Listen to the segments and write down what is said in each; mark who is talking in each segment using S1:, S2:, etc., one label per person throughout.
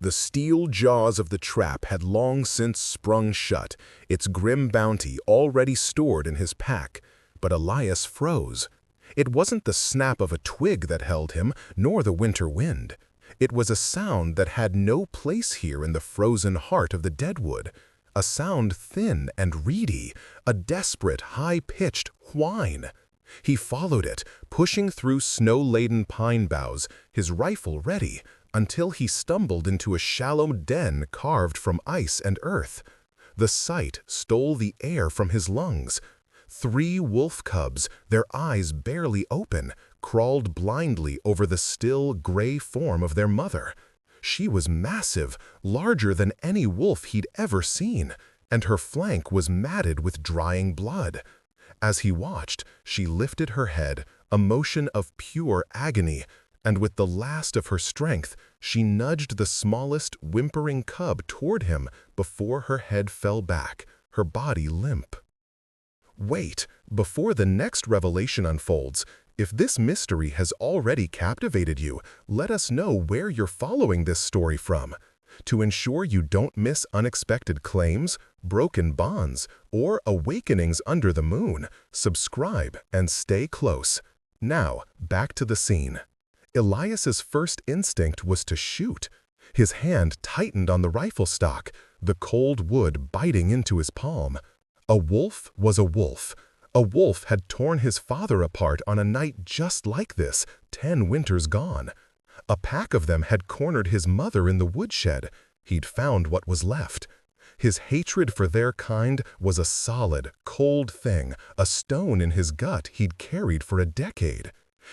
S1: The steel jaws of the trap had long since sprung shut, its grim bounty already stored in his pack. But Elias froze. It wasn't the snap of a twig that held him, nor the winter wind. It was a sound that had no place here in the frozen heart of the deadwood. A sound thin and reedy, a desperate, high-pitched whine. He followed it, pushing through snow-laden pine boughs, his rifle ready, until he stumbled into a shallow den carved from ice and earth. The sight stole the air from his lungs. 3 wolf cubs, their eyes barely open, crawled blindly over the still, gray form of their mother. She was massive, larger than any wolf he'd ever seen, and her flank was matted with drying blood. As he watched, she lifted her head, a motion of pure agony, and with the last of her strength, she nudged the smallest, whimpering cub toward him before her head fell back, her body limp. Wait, before the next revelation unfolds, if this mystery has already captivated you, let us know where you're following this story from. To ensure you don't miss unexpected claims, broken bonds, or awakenings under the moon, subscribe and stay close. Now, back to the scene. Elias's first instinct was to shoot. His hand tightened on the rifle stock, the cold wood biting into his palm. A wolf was a wolf. A wolf had torn his father apart on a night just like this, 10 winters gone. A pack of them had cornered his mother in the woodshed. He'd found what was left. His hatred for their kind was a solid, cold thing, a stone in his gut he'd carried for a decade.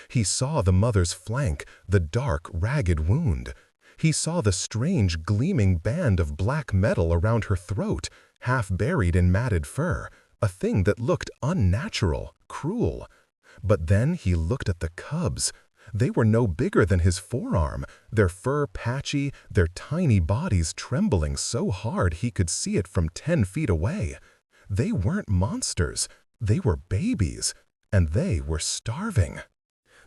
S1: He saw the mother's flank, the dark, ragged wound. He saw the strange, gleaming band of black metal around her throat, half buried in matted fur, a thing that looked unnatural, cruel. But then he looked at the cubs. They were no bigger than his forearm, their fur patchy, their tiny bodies trembling so hard he could see it from 10 feet away. They weren't monsters, they were babies, and they were starving.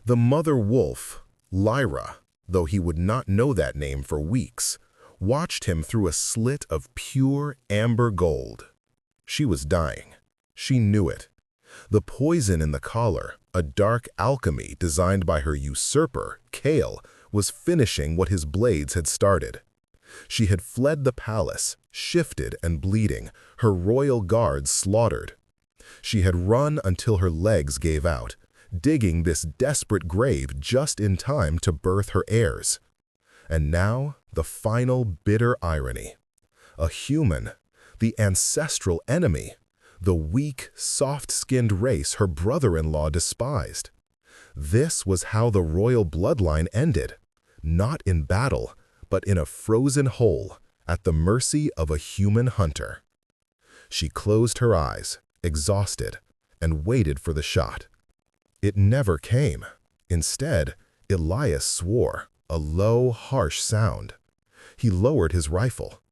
S1: The mother wolf, Lyra, though he would not know that name for weeks, watched him through a slit of pure amber gold. She was dying. She knew it. The poison in the collar, a dark alchemy designed by her usurper, Kale, was finishing what his blades had started. She had fled the palace, shifted and bleeding, her royal guards slaughtered. She had run until her legs gave out, digging this desperate grave just in time to birth her heirs. And now, the final bitter irony. A human, the ancestral enemy, the weak, soft-skinned race her brother-in-law despised. This was how the royal bloodline ended, not in battle, but in a frozen hole, at the mercy of a human hunter. She closed her eyes, exhausted, and waited for the shot. It never came. Instead, Elias swore, a low, harsh sound. He lowered his rifle.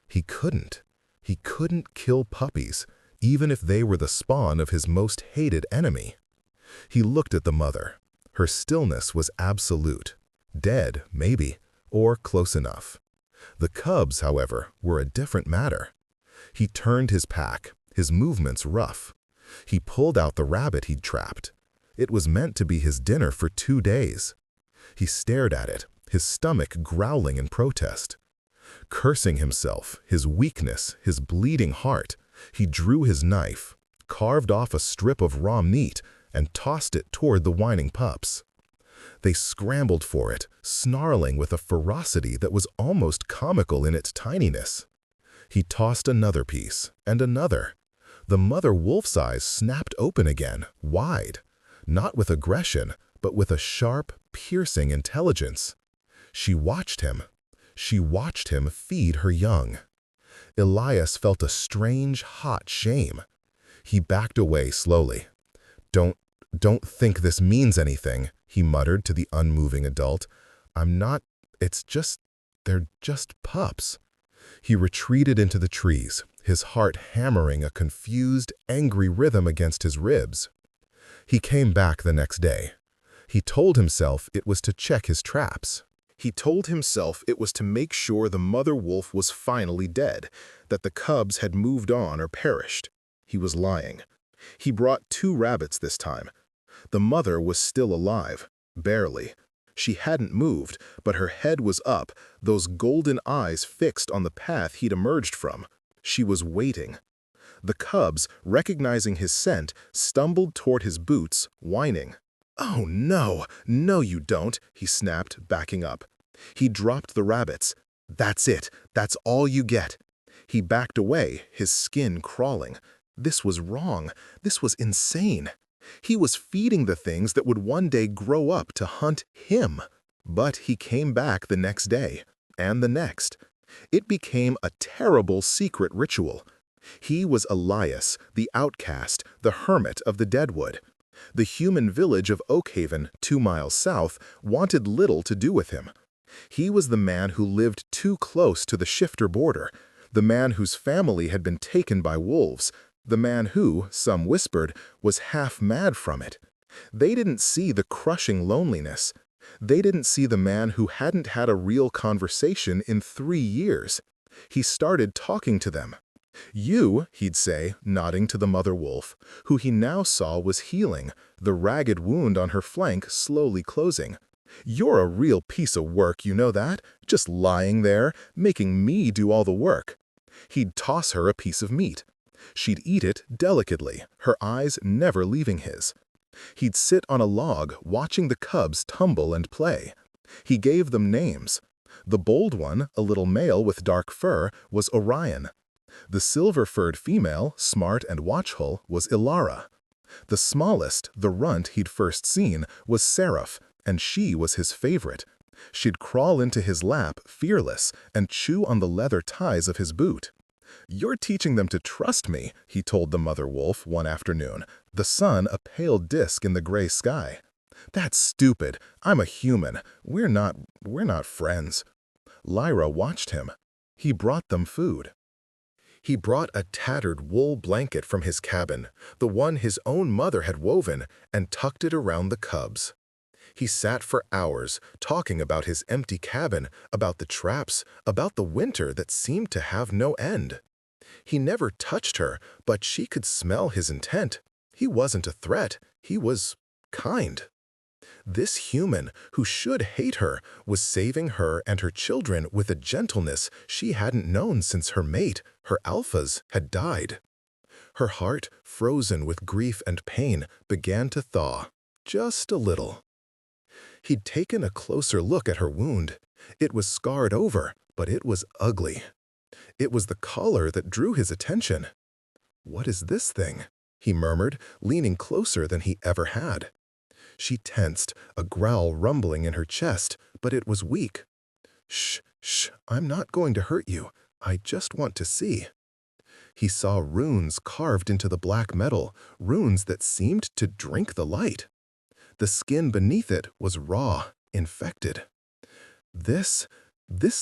S1: He couldn't. He couldn't kill puppies, even if they were the spawn of his most hated enemy. He looked at the mother. Her stillness was absolute. Dead, maybe, or close enough. The cubs, however, were a different matter. He turned his pack, his movements rough. He pulled out the rabbit he'd trapped. It was meant to be his dinner for 2 days. He stared at it, his stomach growling in protest. Cursing himself, his weakness, his bleeding heart, he drew his knife, carved off a strip of raw meat, and tossed it toward the whining pups. They scrambled for it, snarling with a ferocity that was almost comical in its tininess. He tossed another piece, and another. The mother wolf's eyes snapped open again, wide, not with aggression, but with a sharp, piercing intelligence. She watched him. She watched him feed her young. Elias felt a strange, hot shame. He backed away slowly. Don't think this means anything," he muttered to the unmoving adult. They're just pups." He retreated into the trees, his heart hammering a confused, angry rhythm against his ribs. He came back the next day. He told himself it was to check his traps. He told himself it was to make sure the mother wolf was finally dead, that the cubs had moved on or perished. He was lying. He brought 2 rabbits this time. The mother was still alive, barely. She hadn't moved, but her head was up, those golden eyes fixed on the path he'd emerged from. She was waiting. The cubs, recognizing his scent, stumbled toward his boots, whining. "Oh, no, no you don't," he snapped, backing up. He dropped the rabbits. "That's it. That's all you get." He backed away, his skin crawling. This was wrong. This was insane. He was feeding the things that would one day grow up to hunt him. But he came back the next day, and the next. It became a terrible secret ritual. He was Elias, the outcast, the hermit of the Deadwood. The human village of Oakhaven, 2 miles south, wanted little to do with him. He was the man who lived too close to the shifter border, the man whose family had been taken by wolves, the man who, some whispered, was half mad from it. They didn't see the crushing loneliness. They didn't see the man who hadn't had a real conversation in 3 years. He started talking to them. "You," he'd say, nodding to the mother wolf, who he now saw was healing, the ragged wound on her flank slowly closing. "You're a real piece of work, you know that? Just lying there, making me do all the work." He'd toss her a piece of meat. She'd eat it delicately, her eyes never leaving his. He'd sit on a log, watching the cubs tumble and play. He gave them names. The bold one, a little male with dark fur, was Orion. The silver-furred female, smart and watchful, was Ilara. The smallest, the runt he'd first seen, was Seraph, and she was his favorite. She'd crawl into his lap, fearless, and chew on the leather ties of his boot. "You're teaching them to trust me," he told the mother wolf one afternoon, the sun a pale disk in the gray sky. "That's stupid. I'm a human. We're not friends." Lyra watched him. He brought them food. He brought a tattered wool blanket from his cabin, the one his own mother had woven, and tucked it around the cubs. He sat for hours, talking about his empty cabin, about the traps, about the winter that seemed to have no end. He never touched her, but she could smell his intent. He wasn't a threat. He was kind. This human, who should hate her, was saving her and her children with a gentleness she hadn't known since her mate, her alphas, had died. Her heart, frozen with grief and pain, began to thaw, just a little. He'd taken a closer look at her wound. It was scarred over, but it was ugly. It was the collar that drew his attention. "What is this thing?" he murmured, leaning closer than he ever had. She tensed, a growl rumbling in her chest, but it was weak. "Shh, shh, I'm not going to hurt you. I just want to see." He saw runes carved into the black metal, runes that seemed to drink the light. The skin beneath it was raw, infected. This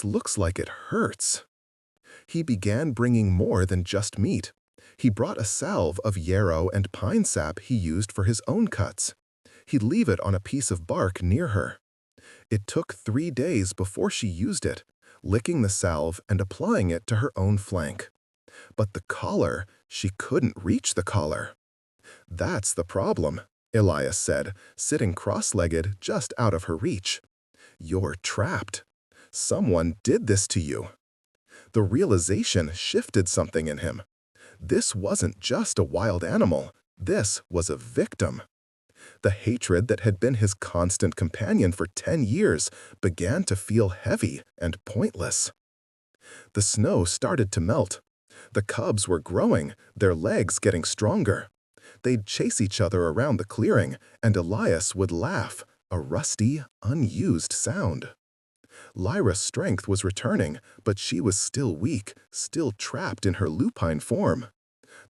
S1: looks like it hurts." He began bringing more than just meat. He brought a salve of yarrow and pine sap he used for his own cuts. He'd leave it on a piece of bark near her. It took 3 days before she used it, licking the salve and applying it to her own flank. But the collar, she couldn't reach the collar. "That's the problem," Elias said, sitting cross-legged just out of her reach. "You're trapped. Someone did this to you." The realization shifted something in him. This wasn't just a wild animal. This was a victim. The hatred that had been his constant companion for 10 years began to feel heavy and pointless. The snow started to melt. The cubs were growing, their legs getting stronger. They'd chase each other around the clearing, and Elias would laugh, a rusty, unused sound. Lyra's strength was returning, but she was still weak, still trapped in her lupine form.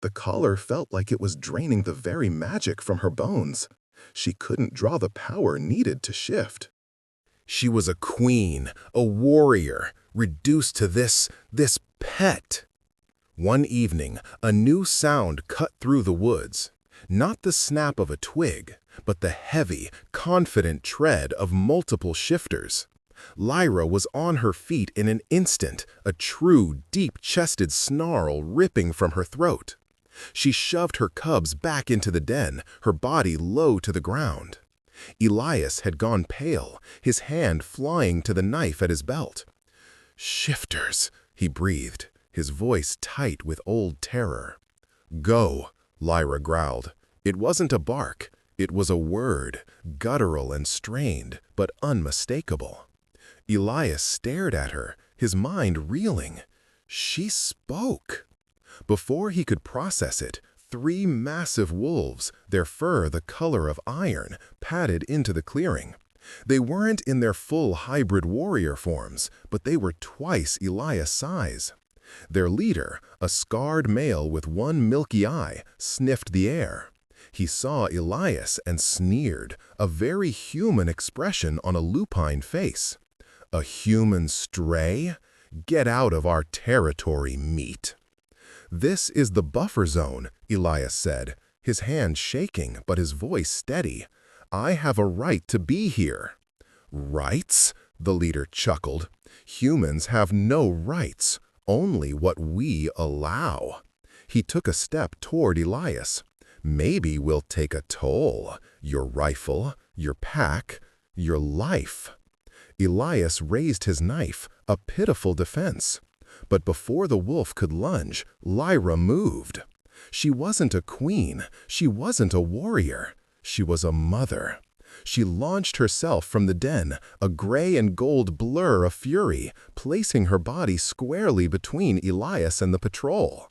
S1: The collar felt like it was draining the very magic from her bones. She couldn't draw the power needed to shift. She was a queen, a warrior, reduced to this pet. One evening, a new sound cut through the woods. Not the snap of a twig, but the heavy, confident tread of multiple shifters. Lyra was on her feet in an instant, a true, deep-chested snarl ripping from her throat. She shoved her cubs back into the den, her body low to the ground. Elias had gone pale, his hand flying to the knife at his belt. "Shifters," he breathed, his voice tight with old terror. "Go," Lyra growled. It wasn't a bark. It was a word, guttural and strained, but unmistakable. Elias stared at her, his mind reeling. She spoke. Before he could process it, 3 massive wolves, their fur the color of iron, padded into the clearing. They weren't in their full hybrid warrior forms, but they were twice Elias' size. Their leader, a scarred male with one milky eye, sniffed the air. He saw Elias and sneered, a very human expression on a lupine face. "A human stray? Get out of our territory, meat." "This is the buffer zone," Elias said, his hand shaking but his voice steady. "I have a right to be here." "Rights?" the leader chuckled. "Humans have no rights, only what we allow." He took a step toward Elias. "Maybe we'll take a toll. Your rifle, your pack, your life." Elias raised his knife, a pitiful defense. But before the wolf could lunge, Lyra moved. She wasn't a queen, she wasn't a warrior, she was a mother. She launched herself from the den, a gray and gold blur of fury, placing her body squarely between Elias and the patrol.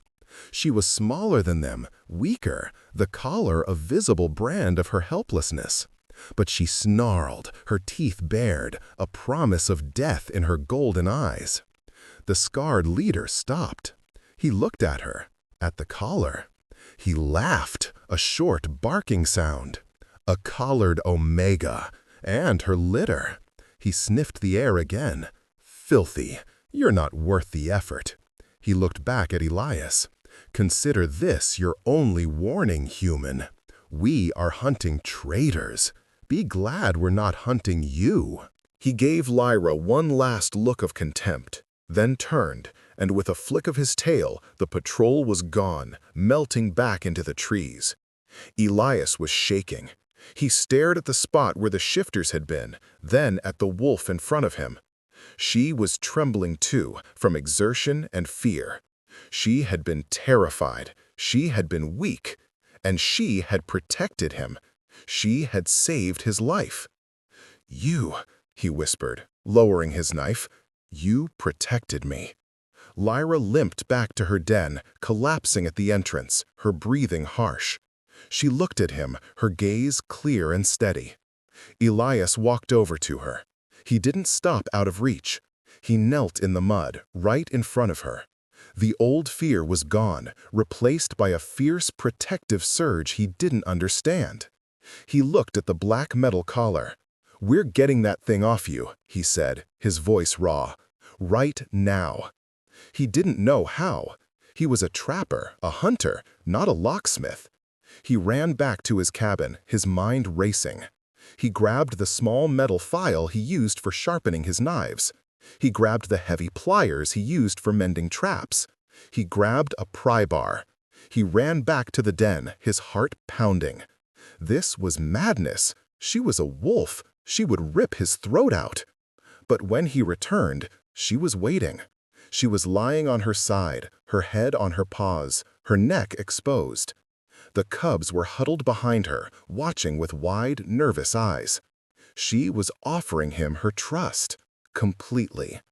S1: She was smaller than them, weaker, the collar a visible brand of her helplessness. But she snarled, her teeth bared, a promise of death in her golden eyes. The scarred leader stopped. He looked at her, at the collar. He laughed, a short barking sound. A collared omega, and her litter. He sniffed the air again. "Filthy, you're not worth the effort." He looked back at Elias. "Consider this your only warning, human. We are hunting traitors. Be glad we're not hunting you." He gave Lyra one last look of contempt, then turned, and with a flick of his tail, the patrol was gone, melting back into the trees. Elias was shaking. He stared at the spot where the shifters had been, then at the wolf in front of him. She was trembling too, from exertion and fear. She had been terrified. She had been weak. And she had protected him. She had saved his life. "You," he whispered, lowering his knife, "you protected me." Lyra limped back to her den, collapsing at the entrance, her breathing harsh. She looked at him, her gaze clear and steady. Elias walked over to her. He didn't stop out of reach. He knelt in the mud, right in front of her. The old fear was gone, replaced by a fierce protective surge he didn't understand. He looked at the black metal collar. "We're getting that thing off you," he said, his voice raw. "Right now." He didn't know how. He was a trapper, a hunter, not a locksmith. He ran back to his cabin, his mind racing. He grabbed the small metal file he used for sharpening his knives. He grabbed the heavy pliers he used for mending traps. He grabbed a pry bar. He ran back to the den, his heart pounding. This was madness. She was a wolf. She would rip his throat out. But when he returned, she was waiting. She was lying on her side, her head on her paws, her neck exposed. The cubs were huddled behind her, watching with wide, nervous eyes. She was offering him her trust, completely.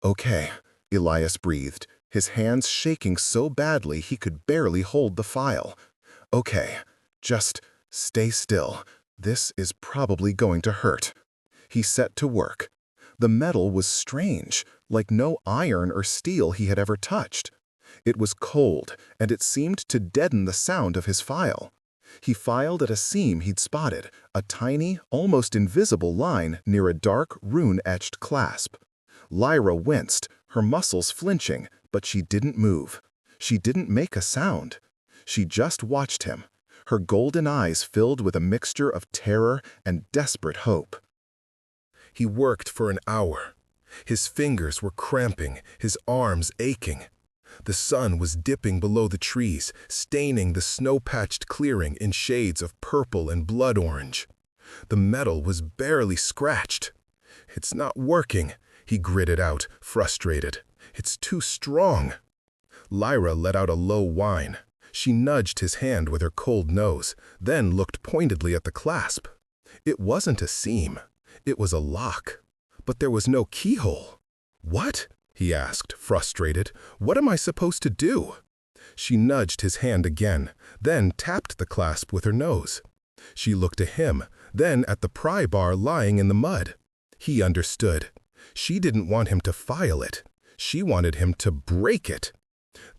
S1: "Okay," Elias breathed, his hands shaking so badly he could barely hold the file. "Okay, just stay still. This is probably going to hurt." He set to work. The metal was strange, like no iron or steel he had ever touched. It was cold, and it seemed to deaden the sound of his file. He filed at a seam he'd spotted, a tiny, almost invisible line near a dark, rune-etched clasp. Lyra winced, her muscles flinching, but she didn't move. She didn't make a sound. She just watched him, her golden eyes filled with a mixture of terror and desperate hope. He worked for an hour. His fingers were cramping, his arms aching. The sun was dipping below the trees, staining the snow-patched clearing in shades of purple and blood orange. The metal was barely scratched. "It's not working," he gritted out, frustrated. "It's too strong." Lyra let out a low whine. She nudged his hand with her cold nose, then looked pointedly at the clasp. It wasn't a seam. It was a lock. But there was no keyhole. "What?" he asked, frustrated. "What am I supposed to do?" She nudged his hand again, then tapped the clasp with her nose. She looked at him, then at the pry bar lying in the mud. He understood. She didn't want him to file it. She wanted him to break it.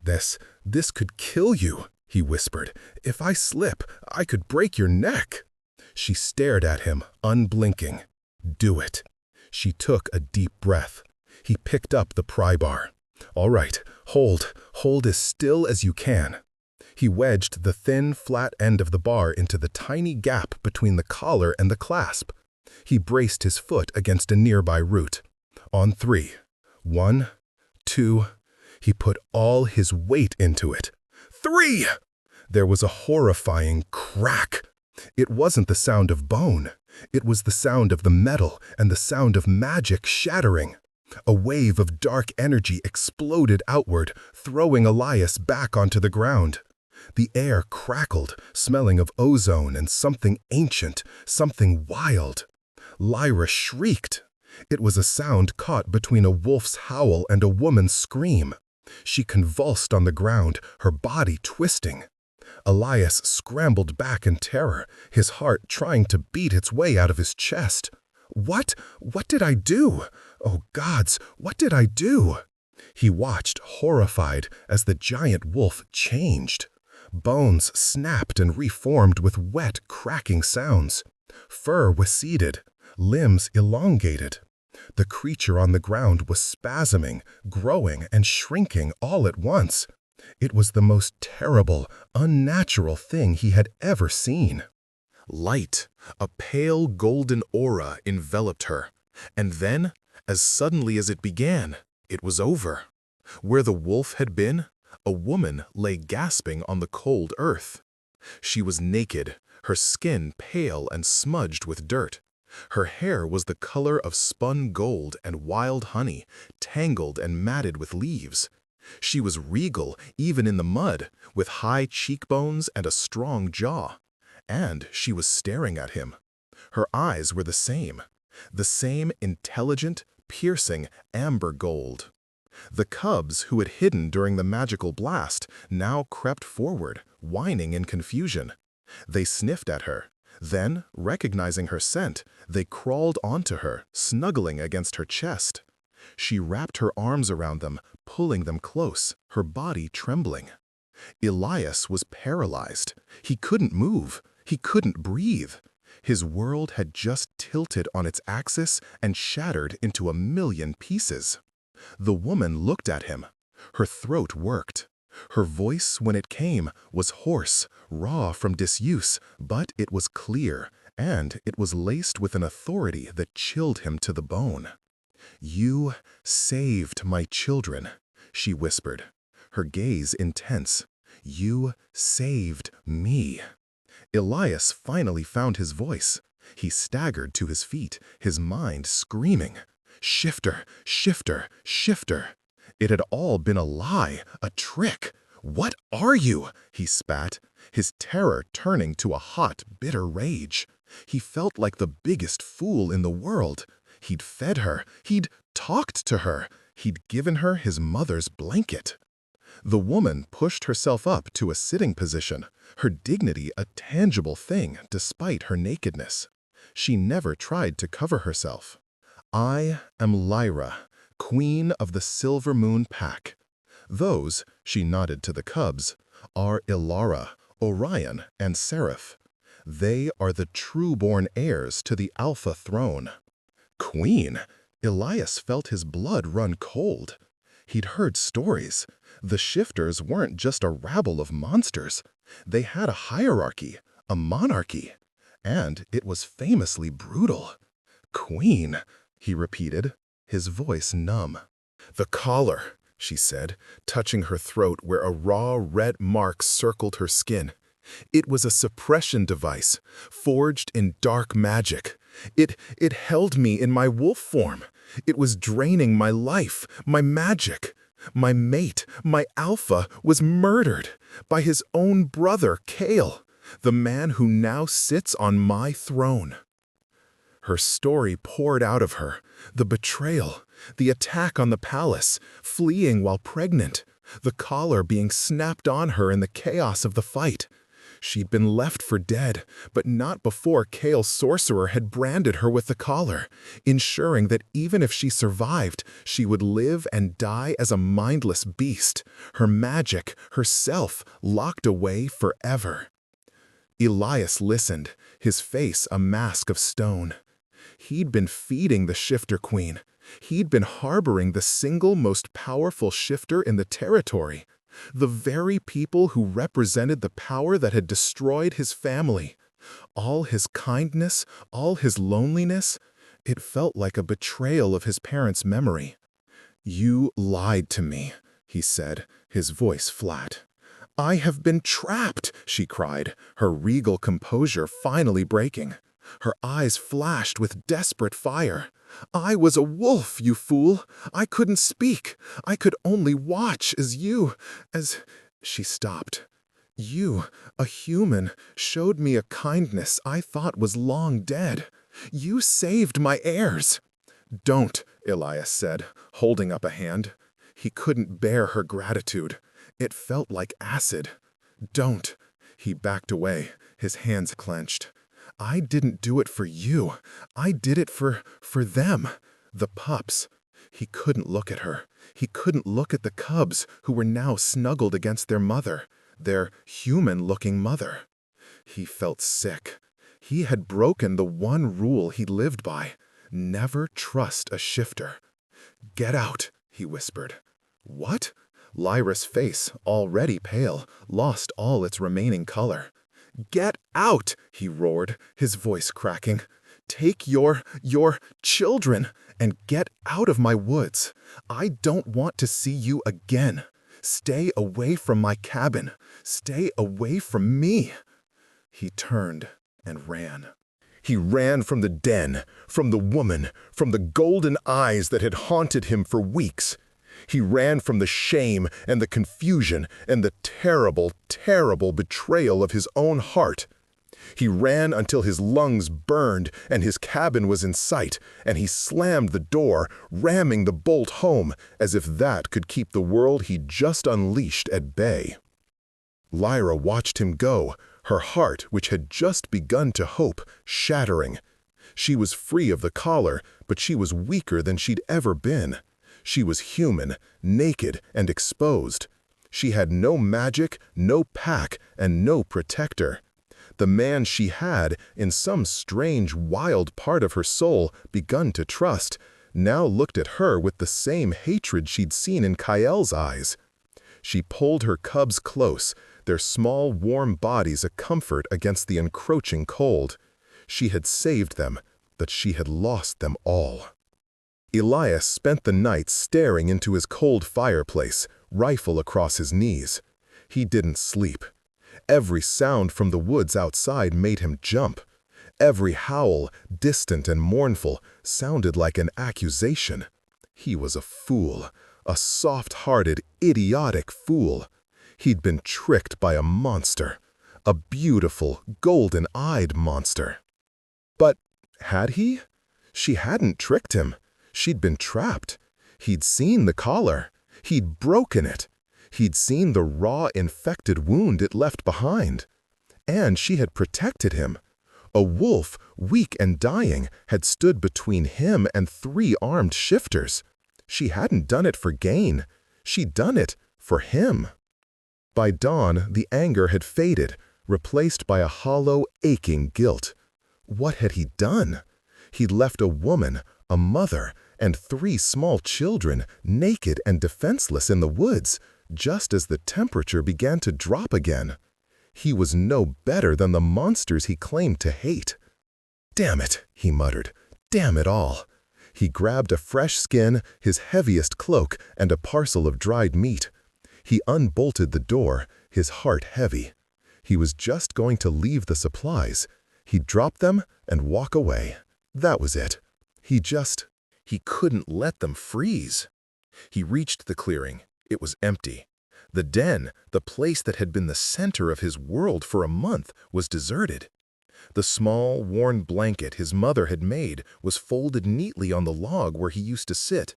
S1: This could kill you," he whispered. "If I slip, I could break your neck." She stared at him, unblinking. "Do it." She took a deep breath. He picked up the pry bar. "All right, hold as still as you can." He wedged the thin, flat end of the bar into the tiny gap between the collar and the clasp. He braced his foot against a nearby root. On 3. 1, 2. He put all his weight into it. 3! There was a horrifying crack. It wasn't the sound of bone. It was the sound of the metal and the sound of magic shattering. A wave of dark energy exploded outward, throwing Elias back onto the ground. The air crackled, smelling of ozone and something ancient, something wild. Lyra shrieked. It was a sound caught between a wolf's howl and a woman's scream. She convulsed on the ground, her body twisting. Elias scrambled back in terror, his heart trying to beat its way out of his chest. What did I do? Oh gods, what did I do? He watched, horrified, as the giant wolf changed. Bones snapped and reformed with wet, cracking sounds. Fur receded, limbs elongated. The creature on the ground was spasming, growing, and shrinking all at once. It was the most terrible, unnatural thing he had ever seen. Light, a pale golden aura enveloped her, and then, as suddenly as it began, it was over. Where the wolf had been, a woman lay gasping on the cold earth. She was naked, her skin pale and smudged with dirt. Her hair was the color of spun gold and wild honey, tangled and matted with leaves. She was regal even in the mud, with high cheekbones and a strong jaw. And she was staring at him. Her eyes were the same intelligent, piercing amber gold. The cubs who had hidden during the magical blast now crept forward, whining in confusion. They sniffed at her. Then, recognizing her scent, they crawled onto her, snuggling against her chest. She wrapped her arms around them, pulling them close, her body trembling. Elias was paralyzed. He couldn't move. He couldn't breathe. His world had just tilted on its axis and shattered into a million pieces. The woman looked at him. Her throat worked. Her voice, when it came, was hoarse, raw from disuse, but it was clear, and it was laced with an authority that chilled him to the bone. "You saved my children," she whispered, her gaze intense. "You saved me." Elias finally found his voice. He staggered to his feet, his mind screaming, "Shifter, shifter, shifter." It had all been a lie, a trick. "What are you?" he spat, his terror turning to a hot, bitter rage. He felt like the biggest fool in the world. He'd fed her, he'd talked to her, he'd given her his mother's blanket. The woman pushed herself up to a sitting position, her dignity a tangible thing despite her nakedness. She never tried to cover herself. "I am Lyra, Queen of the Silver Moon Pack. Those," she nodded to the cubs, "are Ilara, Orion, and Seraph. They are the true-born heirs to the Alpha throne." Queen! Elias felt his blood run cold. He'd heard stories. The shifters weren't just a rabble of monsters. They had a hierarchy, a monarchy. And it was famously brutal. Queen! he repeated, his voice numb. The collar, she said, touching her throat where a raw red mark circled her skin. It was a suppression device, forged in dark magic. It held me in my wolf form. It was draining my life, my magic. My mate, my alpha, was murdered by his own brother, Kale, the man who now sits on my throne. Her story poured out of her, the betrayal, the attack on the palace, fleeing while pregnant, the collar being snapped on her in the chaos of the fight. She'd been left for dead, but not before Kale's sorcerer had branded her with the collar, ensuring that even if she survived, she would live and die as a mindless beast, her magic, herself, locked away forever. Elias listened, his face a mask of stone. He'd been feeding the Shifter Queen. He'd been harboring the single most powerful shifter in the territory. The very people who represented the power that had destroyed his family. All his kindness, all his loneliness, it felt like a betrayal of his parents' memory. "You lied to me," he said, his voice flat. "I have been trapped," she cried, her regal composure finally breaking. Her eyes flashed with desperate fire. "I was a wolf, you fool! I couldn't speak. I could only watch as She stopped. "You, a human, showed me a kindness I thought was long dead. You saved my heirs." "Don't," Elias said, holding up a hand. He couldn't bear her gratitude. It felt like acid. "Don't." He backed away, his hands clenched. "I didn't do it for you. I did it for them, the pups." He couldn't look at her. He couldn't look at the cubs who were now snuggled against their mother, their human-looking mother. He felt sick. He had broken the one rule he lived by: never trust a shifter. "Get out," he whispered. "What?" Lyra's face, already pale, lost all its remaining color. "Get out!" he roared, his voice cracking. "Take your children and get out of my woods. I don't want to see you again. Stay away from my cabin. Stay away from me." He turned and ran. He ran from the den, from the woman, from the golden eyes that had haunted him for weeks. He ran from the shame and the confusion and the terrible, terrible betrayal of his own heart. He ran until his lungs burned and his cabin was in sight, and he slammed the door, ramming the bolt home, as if that could keep the world he'd just unleashed at bay. Lyra watched him go, her heart, which had just begun to hope, shattering. She was free of the collar, but she was weaker than she'd ever been. She was human, naked, and exposed. She had no magic, no pack, and no protector. The man she had, in some strange, wild part of her soul, begun to trust, now looked at her with the same hatred she'd seen in Kael's eyes. She pulled her cubs close, their small, warm bodies a comfort against the encroaching cold. She had saved them, but she had lost them all. Elias spent the night staring into his cold fireplace, rifle across his knees. He didn't sleep. Every sound from the woods outside made him jump. Every howl, distant and mournful, sounded like an accusation. He was a fool, a soft-hearted, idiotic fool. He'd been tricked by a monster, a beautiful, golden-eyed monster. But had he? She hadn't tricked him. She'd been trapped. He'd seen the collar. He'd broken it. He'd seen the raw, infected wound it left behind. And she had protected him. A wolf, weak and dying, had stood between him and 3 armed shifters. She hadn't done it for gain. She'd done it for him. By dawn, the anger had faded, replaced by a hollow, aching guilt. What had he done? He'd left a woman, a mother, and 3 small children naked and defenseless in the woods, just as the temperature began to drop again. He was no better than the monsters he claimed to hate. "Damn it," he muttered. "Damn it all." He grabbed a fresh skin, his heaviest cloak, and a parcel of dried meat. He unbolted the door, his heart heavy. He was just going to leave the supplies. He'd drop them and walk away. That was it. He couldn't let them freeze. He reached the clearing. It was empty. The den, the place that had been the center of his world for a month, was deserted. The small, worn blanket his mother had made was folded neatly on the log where he used to sit.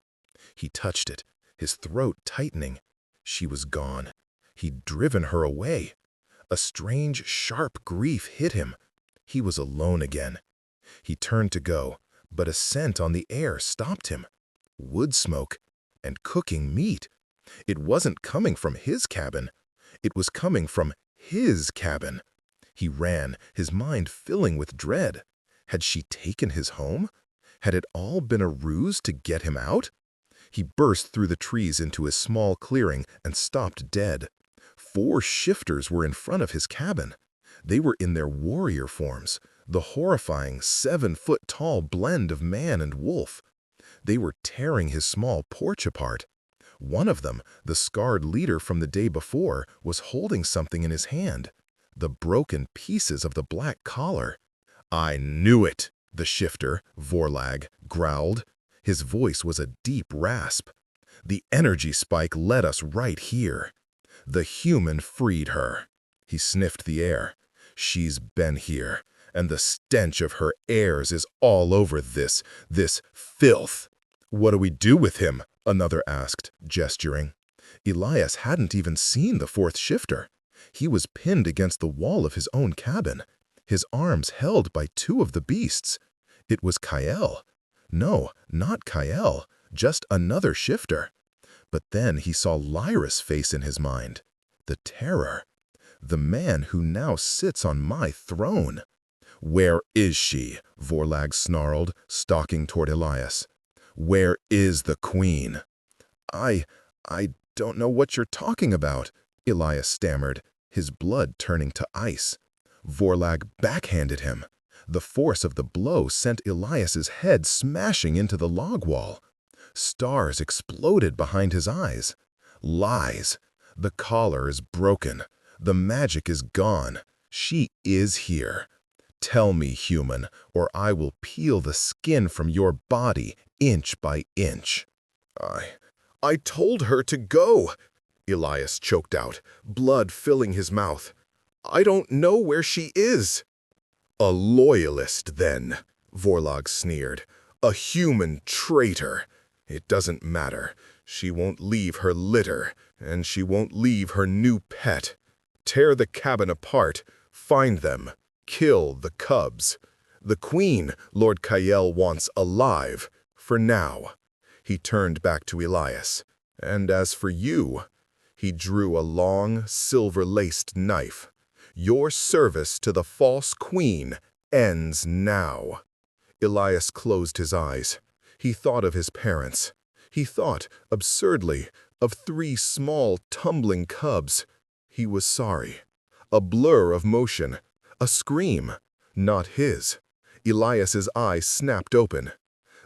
S1: He touched it, his throat tightening. She was gone. He'd driven her away. A strange, sharp grief hit him. He was alone again. He turned to go, but a scent on the air stopped him. Wood smoke and cooking meat. It wasn't coming from his cabin. It was coming from his cabin. He ran, his mind filling with dread. Had she taken his home? Had it all been a ruse to get him out? He burst through the trees into his small clearing and stopped dead. 4 shifters were in front of his cabin. They were in their warrior forms, the horrifying 7-foot-tall blend of man and wolf. They were tearing his small porch apart. One of them, the scarred leader from the day before, was holding something in his hand. The broken pieces of the black collar. "I knew it," the shifter, Vorlag, growled. His voice was a deep rasp. "The energy spike led us right here. The human freed her." He sniffed the air. "She's been here, and the stench of her heirs is all over this filth." "What do we do with him?" another asked, gesturing. Elias hadn't even seen the 4th shifter. He was pinned against the wall of his own cabin, his arms held by 2 of the beasts. It was Kyle. No, not Kyle, just another shifter. But then he saw Lyra's face in his mind. The terror. The man who now sits on my throne. "Where is she?" Vorlag snarled, stalking toward Elias. "Where is the queen?" I don't know what you're talking about," Elias stammered, his blood turning to ice. Vorlag backhanded him. The force of the blow sent Elias's head smashing into the log wall. Stars exploded behind his eyes. Lies. The collar is broken. The magic is gone. She is here. Tell me, human, or I will peel the skin from your body inch by inch. I told her to go," Elias choked out, blood filling his mouth. "I don't know where she is." "A loyalist, then," Vorlag sneered. "A human traitor. It doesn't matter. She won't leave her litter, and she won't leave her new pet. Tear the cabin apart, find them, kill the cubs. The queen Lord Kyle wants alive, for now." He turned back to Elias. "And as for you," he drew a long, silver-laced knife. "Your service to the false queen ends now." Elias closed his eyes. He thought of his parents. He thought, absurdly, of 3 small, tumbling cubs. He was sorry. A blur of motion. A scream. Not his. Elias's eyes snapped open.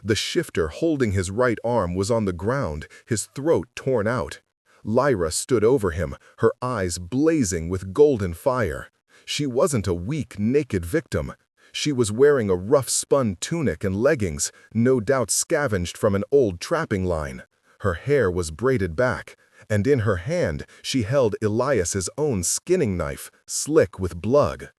S1: The shifter holding his right arm was on the ground, his throat torn out. Lyra stood over him, her eyes blazing with golden fire. She wasn't a weak, naked victim. She was wearing a rough-spun tunic and leggings, no doubt scavenged from an old trapping line. Her hair was braided back, and in her hand she held Elias's own skinning knife, slick with blood.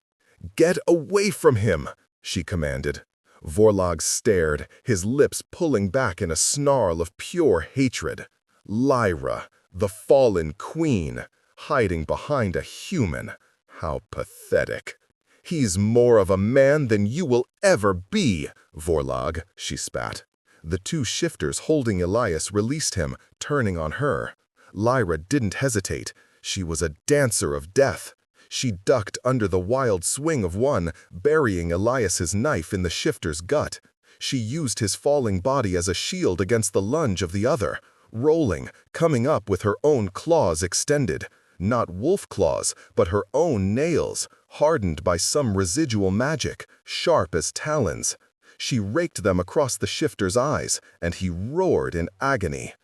S1: "Get away from him!" she commanded. Vorlag stared, his lips pulling back in a snarl of pure hatred. Lyra, the fallen queen, hiding behind a human. How pathetic. "He's more of a man than you will ever be, Vorlag," she spat. The 2 shifters holding Elias released him, turning on her. Lyra didn't hesitate. She was a dancer of death. She ducked under the wild swing of one, burying Elias's knife in the shifter's gut. She used his falling body as a shield against the lunge of the other, rolling, coming up with her own claws extended. Not wolf claws, but her own nails, hardened by some residual magic, sharp as talons.
S2: She raked them across the shifter's eyes, and he roared in agony.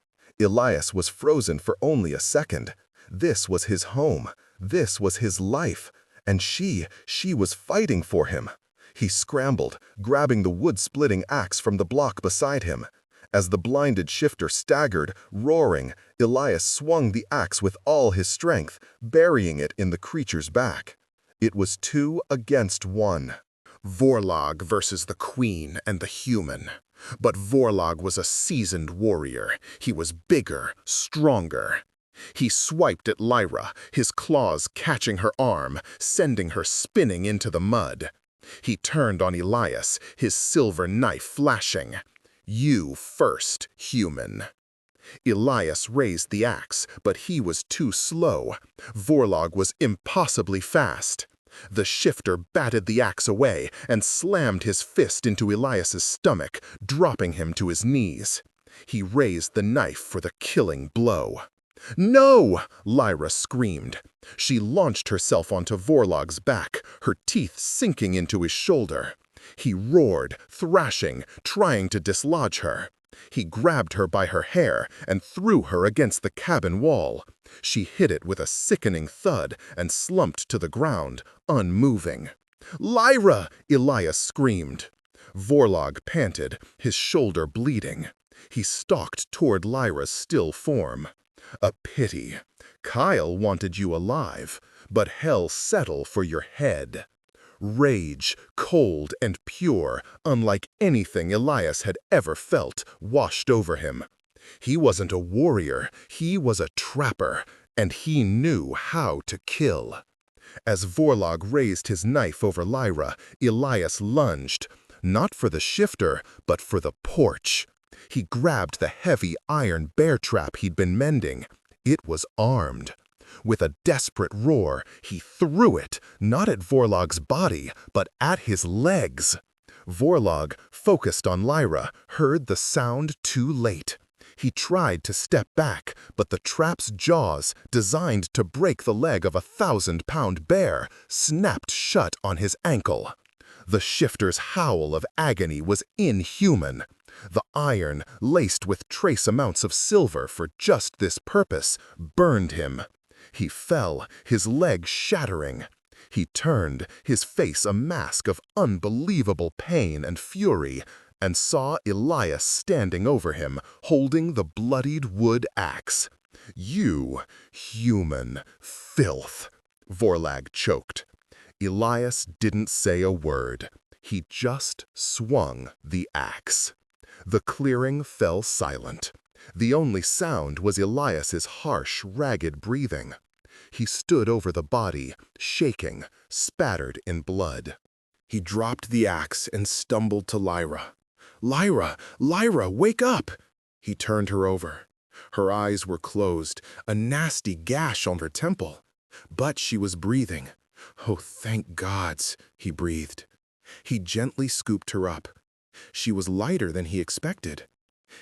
S2: Elias was frozen for only a second. This was his home. This was his life. And she was fighting for him. He scrambled, grabbing the wood-splitting axe from the block beside him. As the blinded shifter staggered, roaring, Elias swung the axe with all his strength, burying it in the creature's back. It was 2 against 1.
S1: Vorlog versus the Queen and the human. But Vorlog was a seasoned warrior. He was bigger, stronger. He swiped at Lyra, his claws catching her arm, sending her spinning into the mud. He turned on Elias, his silver knife flashing. You first, human. Elias raised the axe, but he was too slow. Vorlog was impossibly fast. The shifter batted the axe away and slammed his fist into Elias's stomach, dropping him to his knees. He raised the knife for the killing blow. "No!" Lyra screamed. She launched herself onto Vorlog's back, her teeth sinking into his shoulder. He roared, thrashing, trying to dislodge her. He grabbed her by her hair and threw her against the cabin wall. She hit it with a sickening thud and slumped to the ground, unmoving. "Lyra!" Elias screamed. Vorlog panted, his shoulder bleeding. He stalked toward Lyra's still form. A pity. Kyle wanted you alive, but hell settle for your head. Rage, cold and pure, unlike anything Elias had ever felt, washed over him. He wasn't a warrior, he was a trapper, and he knew how to kill. As Vorlog raised his knife over Lyra, Elias lunged, not for the shifter, but for the porch. He grabbed the heavy iron bear trap he'd been mending. It was armed. With a desperate roar, he threw it, not at Vorlog's body, but at his legs. Vorlog, focused on Lyra, heard the sound too late. He tried to step back, but the trap's jaws, designed to break the leg of a 1,000-pound bear, snapped shut on his ankle. The shifter's howl of agony was inhuman. The iron, laced with trace amounts of silver for just this purpose, burned him. He fell, his leg shattering. He turned, his face a mask of unbelievable pain and fury, and saw Elias standing over him, holding the bloodied wood axe. "You, human filth," Vorlog choked. Elias didn't say a word. He just swung the axe. The clearing fell silent. The only sound was Elias's harsh, ragged breathing. He stood over the body, shaking, spattered in blood. He dropped the axe and stumbled to Lyra. "Lyra! Lyra, wake up!" He turned her over. Her eyes were closed, a nasty gash on her temple. But she was breathing. "Oh, thank gods," he breathed. He gently scooped her up. She was lighter than he expected.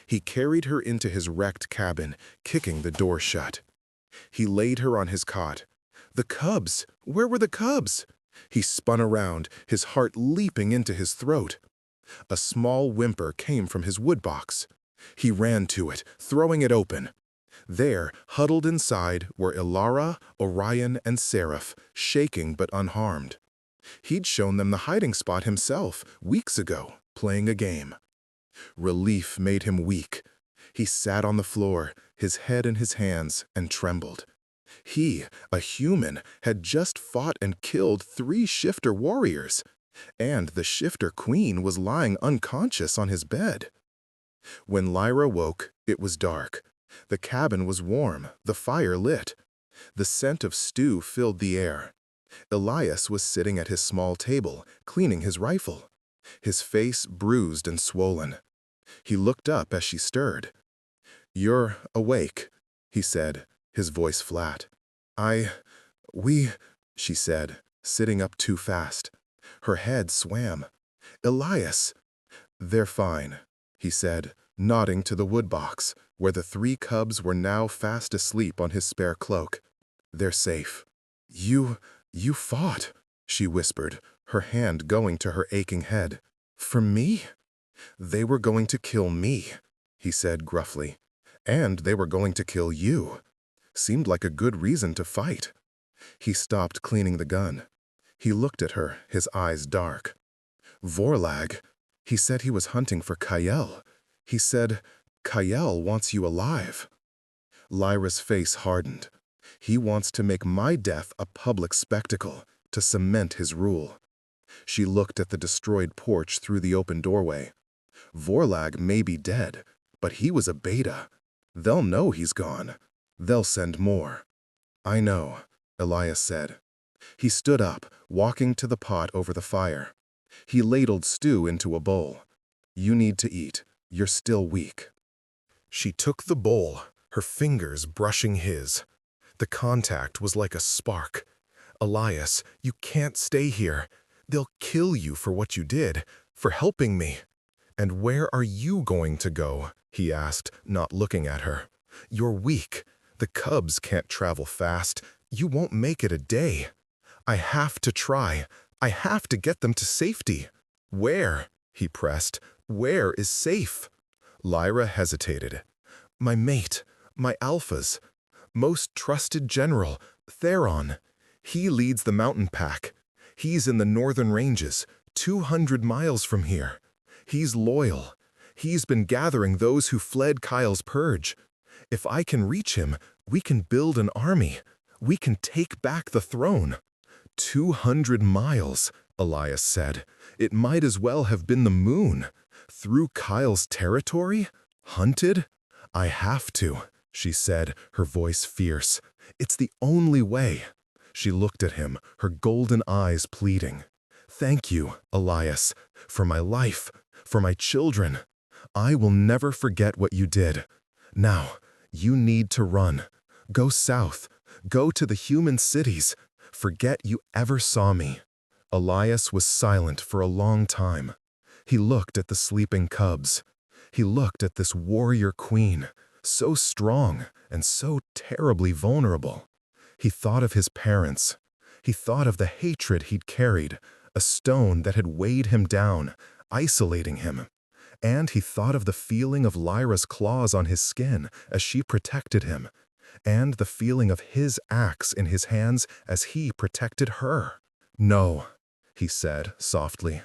S1: He carried her into his wrecked cabin, kicking the door shut. He laid her on his cot. The cubs! Where were the cubs? He spun around, his heart leaping into his throat. A small whimper came from his woodbox. He ran to it, throwing it open. There, huddled inside, were Ilara, Orion, and Seraph, shaking but unharmed. He'd shown them the hiding spot himself, weeks ago, playing a game. Relief made him weak. He sat on the floor, his head in his hands, and trembled. He, a human, had just fought and killed 3 shifter warriors, and the shifter queen was lying unconscious on his bed. When Lyra woke, it was dark. The cabin was warm, the fire lit. The scent of stew filled the air. Elias was sitting at his small table, cleaning his rifle, his face bruised and swollen. He looked up as she stirred. "You're awake," he said, his voice flat. We," she said, sitting up too fast. Her head swam. "Elias." "They're fine," he said, nodding to the woodbox, where the 3 cubs were now fast asleep on his spare cloak. "They're safe." You fought," she whispered, her hand going to her aching head. "For me?" "They were going to kill me," he said gruffly. "And they were going to kill you. Seemed like a good reason to fight." He stopped cleaning the gun. He looked at her, his eyes dark. "Vorlag, he said he was hunting for Kyle. He said, Kyle wants you alive." Lyra's face hardened. "He wants to make my death a public spectacle, to cement his rule." She looked at the destroyed porch through the open doorway. "Vorlag may be dead, but he was a beta. They'll know he's gone. They'll send more." "I know," Elias said. He stood up, walking to the pot over the fire. He ladled stew into a bowl. "You need to eat. You're still weak." She took the bowl, her fingers brushing his. The contact was like a spark. "Elias, you can't stay here. They'll kill you for what you did, for helping me." "And where are you going to go?" he asked, not looking at her. "You're weak. The cubs can't travel fast. You won't make it a day. I have to try. I have to get them to safety." "Where?" he pressed. "Where is safe?" Lyra hesitated. "My mate, my alphas, most trusted general, Theron. He leads the mountain pack. He's in the northern ranges, 200 miles from here. He's loyal. He's been gathering those who fled Kyle's purge. If I can reach him, we can build an army. We can take back the throne." 200 miles, Elias said. "It might as well have been the moon. Through Kyle's territory? Hunted? I have to," she said, her voice fierce. "It's the only way." She looked at him, her golden eyes pleading. "Thank you, Elias, for my life, for my children. I will never forget what you did. Now, you need to run. Go south. Go to the human cities. Forget you ever saw me." Elias was silent for a long time. He looked at the sleeping cubs. He looked at this warrior queen, so strong and so terribly vulnerable. He thought of his parents. He thought of the hatred he'd carried, a stone that had weighed him down, isolating him. And he thought of the feeling of Lyra's claws on his skin as she protected him, and the feeling of his axe in his hands as he protected her. "No," he said softly.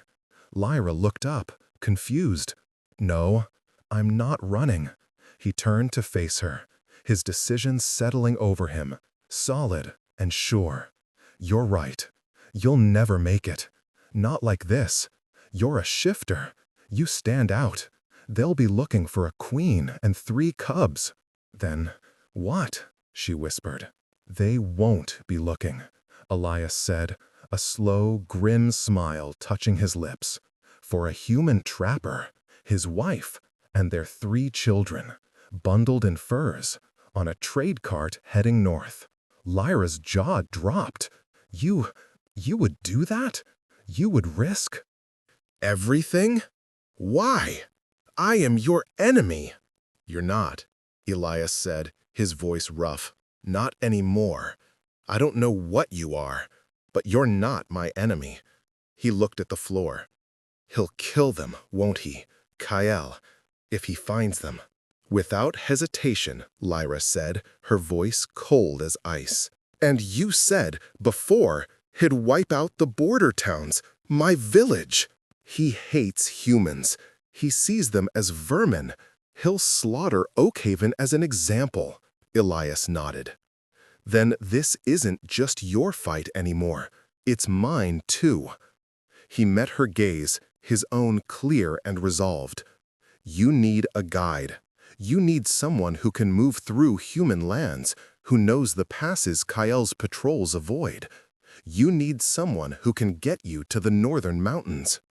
S1: Lyra looked up, confused. "No, I'm not running." He turned to face her, his decision settling over him, solid and sure. "You're right. You'll never make it. Not like this. You're a shifter. You stand out. They'll be looking for a queen and 3 cubs." "Then what?" she whispered. "They won't be looking," Elias said, a slow, grim smile touching his lips. "For a human trapper, his wife, and their 3 children, bundled in furs, on a trade cart heading north." Lyra's jaw dropped. You would do that? You would risk everything? Why? I am your enemy." "You're not," Elias said, his voice rough. "Not anymore. I don't know what you are, but you're not my enemy." He looked at the floor. "He'll kill them, won't he? Kyle, if he finds them." Without hesitation, Lyra said, her voice cold as ice. "And you said, before, he'd wipe out the border towns, my village." "He hates humans. He sees them as vermin. He'll slaughter Oakhaven as an example." Elias nodded. "Then this isn't just your fight anymore. It's mine, too." He met her gaze, his own clear and resolved. "You need a guide. You need someone who can move through human lands, who knows the passes Kyle's patrols avoid. You need someone who can get you to the northern mountains."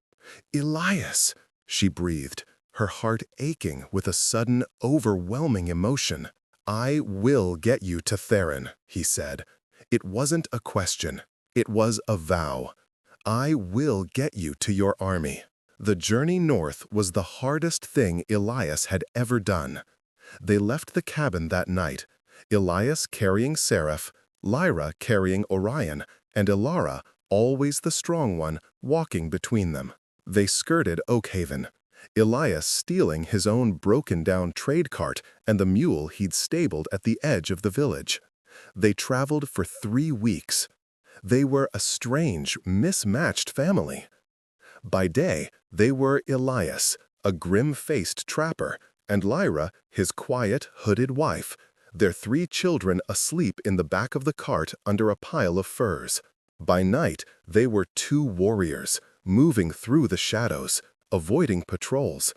S1: "Elias," she breathed, her heart aching with a sudden, overwhelming emotion. "I will get you to Theron," he said. It wasn't a question. It was a vow. "I will get you to your army." The journey north was the hardest thing Elias had ever done. They left the cabin that night, Elias carrying Seraph, Lyra carrying Orion, and Ilara, always the strong one, walking between them. They skirted Oakhaven.
S2: Elias stealing his own broken-down trade cart and the mule he'd stabled at the edge of the village. They traveled for 3 weeks. They were a strange, mismatched family. By day, they were Elias, a grim-faced trapper, and Lyra, his quiet, hooded wife, their 3 children asleep in the back of the cart under a pile of furs. By night, they were 2 warriors, moving through the shadows, avoiding patrols.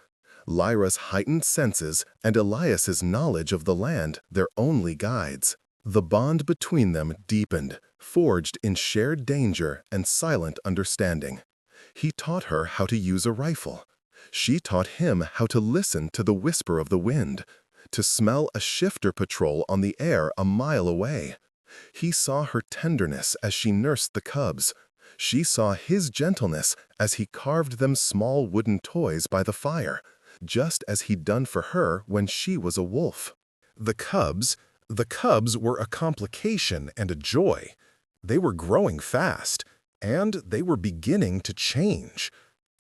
S2: Lyra's heightened senses and Elias's knowledge of the land their only guides. The bond between them deepened, forged in shared danger and silent understanding. He taught her how to use a rifle. She taught him how to listen to the whisper of the wind, to smell a shifter patrol on the air a mile away. He saw her tenderness as she nursed the cubs. She saw his gentleness as he carved them small wooden toys by the fire, just as he'd done for her when she was a wolf.
S1: The cubs were a complication and a joy. They were growing fast, and they were beginning to change.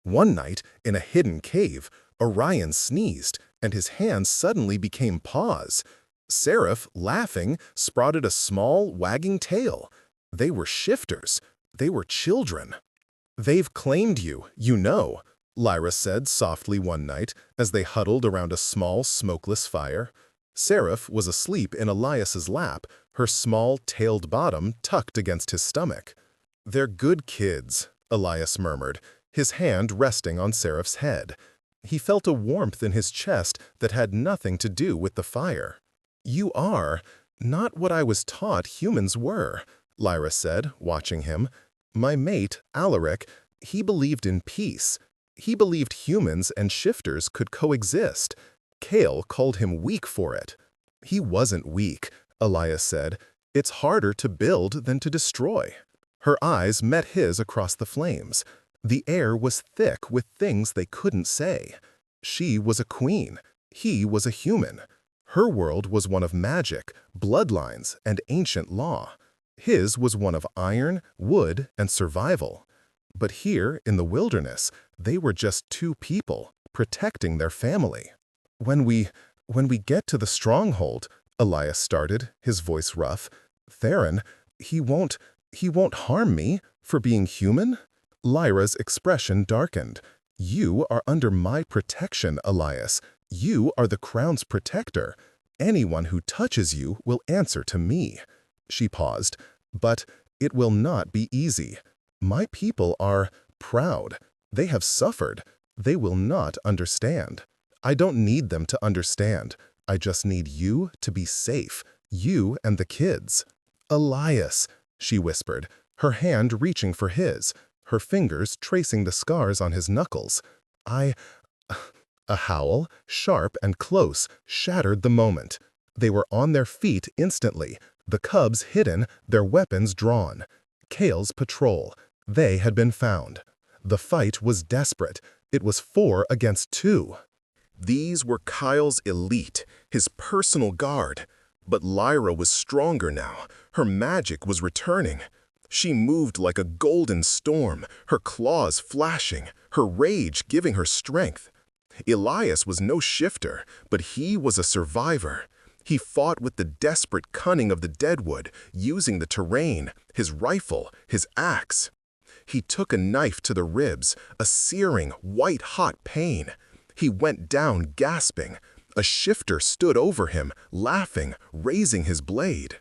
S1: One night, in a hidden cave, Orion sneezed, and his hands suddenly became paws. Seraph, laughing, sprouted a small, wagging tail. They were shifters. They were children. "They've claimed you, you know," Lyra said softly one night as they huddled around a small, smokeless fire. Seraph was asleep in Elias's lap, her small, tailed bottom tucked against his stomach. "They're good kids," Elias murmured, his hand resting on Seraph's head. He felt a warmth in his chest that had nothing to do with the fire. "You are not what I was taught humans were," Lyra said, watching him. "My mate, Alaric, he believed in peace. He believed humans and shifters could coexist. Kale called him weak for it." "He wasn't weak," Elias said. "It's harder to build than to destroy." Her eyes met his across the flames. The air was thick with things they couldn't say. She was a queen. He was a human. Her world was one of magic, bloodlines, and ancient law. His was one of iron, wood, and survival. But here, in the wilderness, they were just 2 people, protecting their family. When we get to the stronghold," Elias started, his voice rough, "Theron, he won't harm me for being human?" Lyra's expression darkened. "You are under my protection, Elias. You are the crown's protector. Anyone who touches you will answer to me." She paused. "But it will not be easy. My people are proud. They have suffered. They will not understand. I don't need them to understand. I just need you to be safe, you and the kids." "Elias," she whispered, her hand reaching for his, her fingers tracing the scars on his knuckles. A howl, sharp and close, shattered the moment. They were on their feet instantly, the cubs hidden, their weapons drawn. Kale's patrol. They had been found. The fight was desperate. It was 4 against 2. These were Kyle's elite, his personal guard. But Lyra was stronger now. Her magic was returning. She moved like a golden storm, her claws flashing, her rage giving her strength. Elias was no shifter, but he was a survivor. He fought with the desperate cunning of the deadwood, using the terrain, his rifle, his axe. He took a knife to the ribs, a searing, white-hot pain. He went down gasping. A shifter stood over him, laughing, raising his blade.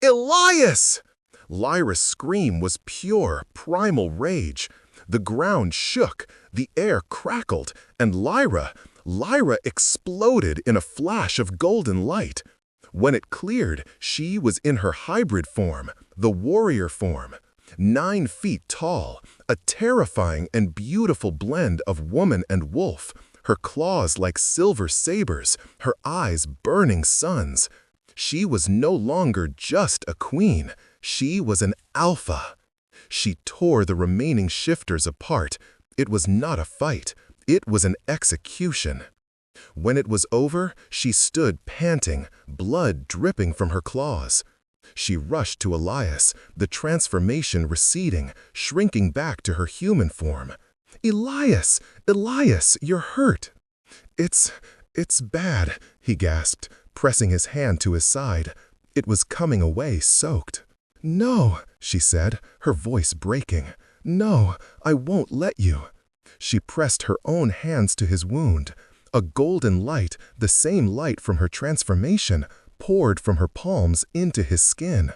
S1: "Elias!" Lyra's scream was pure, primal rage. The ground shook, the air crackled, and Lyra exploded in a flash of golden light. When it cleared, she was in her hybrid form, the warrior form. 9 feet tall, a terrifying and beautiful blend of woman and wolf, her claws like silver sabers, her eyes burning suns. She was no longer just a queen, she was an alpha. She tore the remaining shifters apart. It was not a fight, it was an execution. When it was over, she stood panting, blood dripping from her claws. She rushed to Elias, the transformation receding, shrinking back to her human form. "Elias! Elias, you're hurt!" It's bad," he gasped, pressing his hand to his side. It was coming away soaked. "No," she said, her voice breaking. "No, I won't let you." She pressed her own hands to his wound. A golden light, the same light from her transformation, poured from her palms into his skin.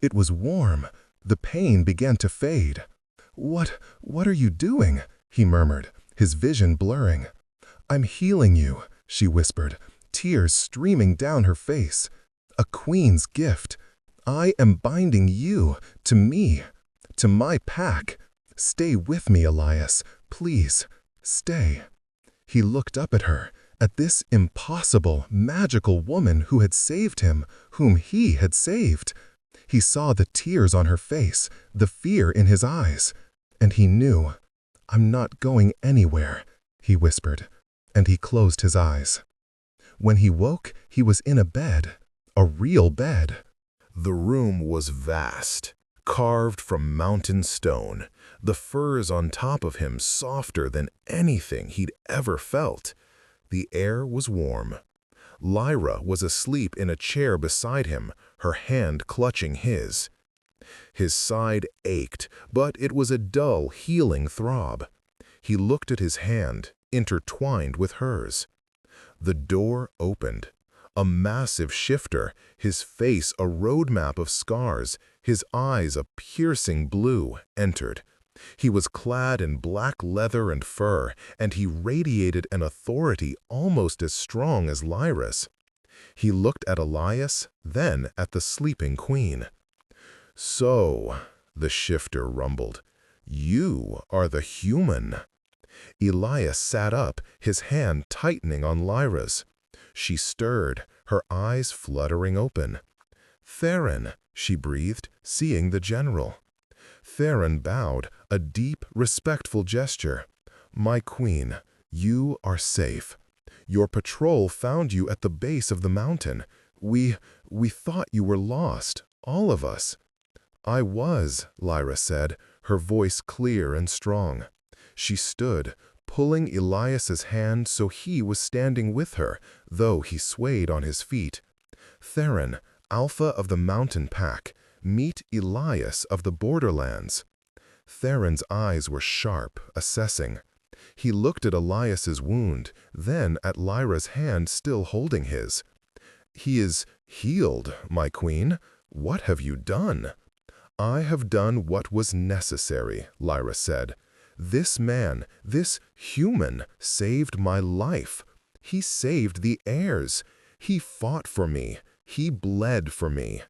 S1: It was warm. The pain began to fade. What are you doing?" he murmured, his vision blurring. "I'm healing you," she whispered, tears streaming down her face. "A queen's gift. I am binding you to me, to my pack. Stay with me, Elias. Please, stay." He looked up at her, at this impossible, magical woman who had saved him, whom he had saved. He saw the tears on her face, the fear in his eyes, and he knew. "I'm not going anywhere," he whispered, and he closed his eyes. When he woke, he was in a bed, a real bed.
S2: The room was vast, carved from mountain stone, the furs on top of him softer than anything he'd ever felt. The air was warm. Lyra was asleep in a chair beside him, her hand clutching his. His side ached, but it was a dull, healing throb. He looked at his hand, intertwined with hers. The door opened. A massive shifter, his face a roadmap of scars, his eyes a piercing blue, entered. He was clad in black leather and fur, and he radiated an authority almost as strong as Lyra's. He looked at Elias, then at the sleeping queen. "So," the shifter rumbled, "you are the human." Elias sat up, his hand tightening on Lyra's. She stirred, her eyes fluttering open. "Theron," she breathed, seeing the general. Theron bowed, a deep, respectful gesture. "My queen, you are safe. Your patrol found you at the base of the mountain. We thought you were lost, all of us." "I was," Lyra said, her voice clear and strong. She stood, pulling Elias's hand so he was standing with her, though he swayed on his feet. "Theron, Alpha of the Mountain Pack, meet Elias of the Borderlands." Theron's eyes were sharp, assessing. He looked at Elias's wound, then at Lyra's hand still holding his. "He is healed, my queen. What have you done?" "I have done what was necessary," Lyra said. "This man, this human, saved my life. He saved the heirs. He fought for me. He bled for me."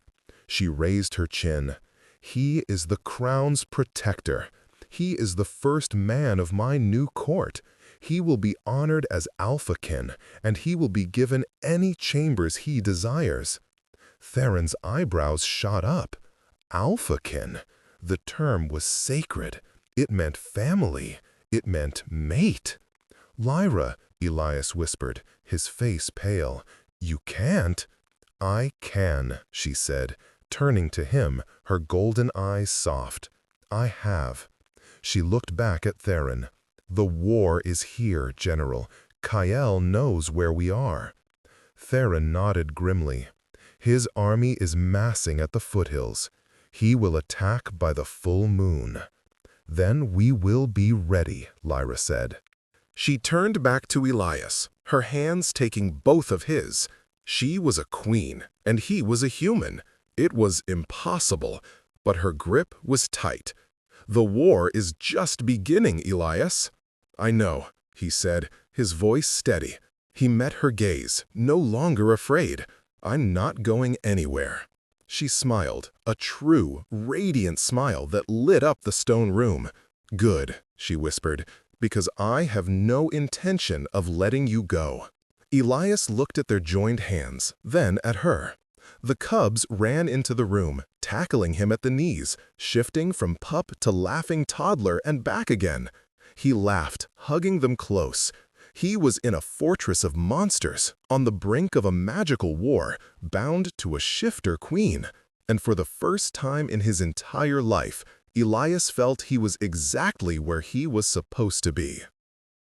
S2: She raised her chin. "He is the crown's protector. He is the first man of my new court. He will be honored as Alphakin, and he will be given any chambers he desires." Theron's eyebrows shot up. Alphakin. The term was sacred. It meant family. It meant mate. "Lyra," Elias whispered, his face pale, "you can't." "I can," she said, turning to him, her golden eyes soft. "I have." She looked back at Theron. "The war is here, General. Kyle knows where we are." Theron nodded grimly. "His army is massing at the foothills. He will attack by the full moon." "Then we will be ready," Lyra said. She turned back to Elias, her hands taking both of his. She was a queen, and he was a human. It was impossible, but her grip was tight. "The war is just beginning, Elias." "I know," he said, his voice steady. He met her gaze, no longer afraid. "I'm not going anywhere." She smiled, a true, radiant smile that lit up the stone room. "Good," she whispered, "because I have no intention of letting you go." Elias looked at their joined hands, then at her. The cubs ran into the room, tackling him at the knees, shifting from pup to laughing toddler and back again. He laughed, hugging them close. He was in a fortress of monsters, on the brink of a magical war, bound to a shifter queen. And for the first time in his entire life, Elias felt he was exactly where he was supposed to be.